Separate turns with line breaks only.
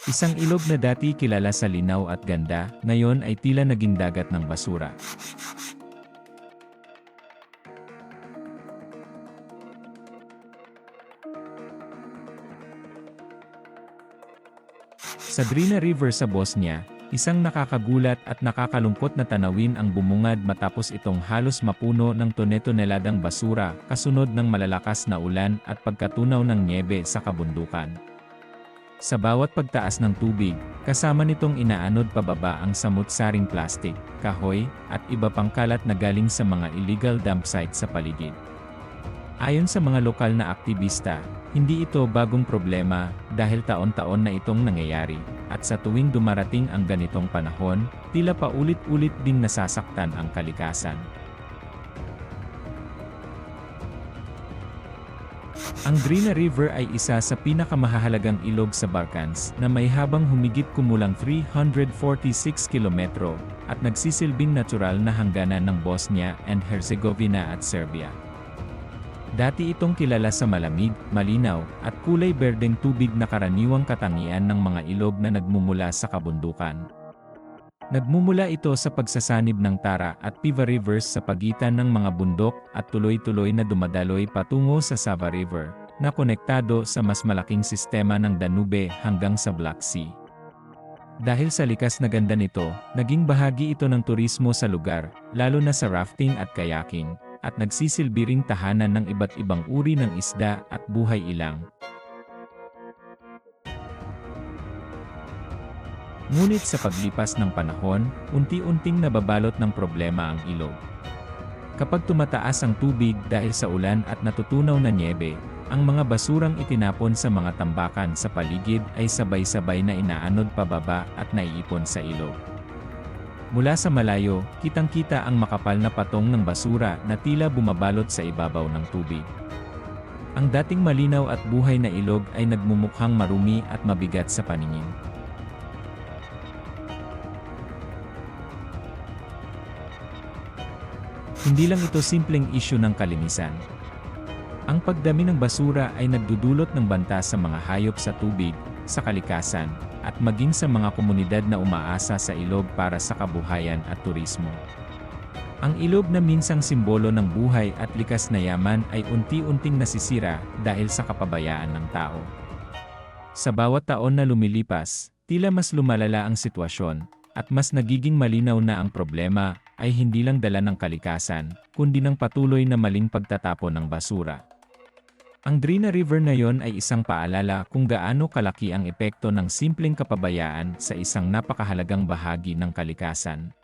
Isang ilog na dati kilala sa linaw at ganda, ngayon ay tila naging dagat ng basura. Sa Drina River sa Bosnia, isang nakakagulat at nakakalungkot na tanawin ang bumungad matapos itong halos mapuno ng tone-toneladang basura kasunod ng malalakas na ulan at pagkatunaw ng nyebe sa kabundukan. Sa bawat pagtaas ng tubig, kasama nitong inaanod pababa ang samut-saring plastik, kahoy, at iba pang kalat na galing sa mga illegal dump site sa paligid. Ayon sa mga lokal na aktivista, hindi ito bagong problema dahil taon-taon na itong nangyayari, at sa tuwing dumarating ang ganitong panahon, tila paulit-ulit ding nasasaktan ang kalikasan. Ang Drina River ay isa sa pinakamahahalagang ilog sa Balkans na may habang humigit kumulang 346 kilometro at nagsisilbing natural na hangganan ng Bosnia and Herzegovina at Serbia. Dati itong kilala sa malamig, malinaw, at kulay berdeng tubig na karaniwang katangian ng mga ilog na nagmumula sa kabundukan. Nagmumula ito sa pagsasanib ng Tara at Piva Rivers sa pagitan ng mga bundok at tuloy-tuloy na dumadaloy patungo sa Sava River, na konektado sa mas malaking sistema ng Danube hanggang sa Black Sea. Dahil sa likas na ganda nito, naging bahagi ito ng turismo sa lugar, lalo na sa rafting at kayaking, at nagsisilbi ring tahanan ng iba't ibang uri ng isda at buhay ilang. Ngunit sa paglipas ng panahon, unti-unting nababalot ng problema ang ilog. Kapag tumataas ang tubig dahil sa ulan at natutunaw na nyebe, ang mga basurang itinapon sa mga tambakan sa paligid ay sabay-sabay na inaanod pababa at naiipon sa ilog. Mula sa malayo, kitang-kita ang makapal na patong ng basura na tila bumabalot sa ibabaw ng tubig. Ang dating malinaw at buhay na ilog ay nagmumukhang marumi at mabigat sa paningin. Hindi lang ito simpleng isyu ng kalinisan. Ang pagdami ng basura ay nagdudulot ng banta sa mga hayop sa tubig, sa kalikasan, at maging sa mga komunidad na umaasa sa ilog para sa kabuhayan at turismo. Ang ilog na minsang simbolo ng buhay at likas na yaman ay unti-unting nasisira dahil sa kapabayaan ng tao. Sa bawat taon na lumilipas, tila mas lumalala ang sitwasyon, at mas nagiging malinaw na ang problema ay hindi lang dala ng kalikasan, kundi ng patuloy na maling pagtatapon ng basura. Ang Drina River na yon ay isang paalala kung gaano kalaki ang epekto ng simpleng kapabayaan sa isang napakahalagang bahagi ng kalikasan.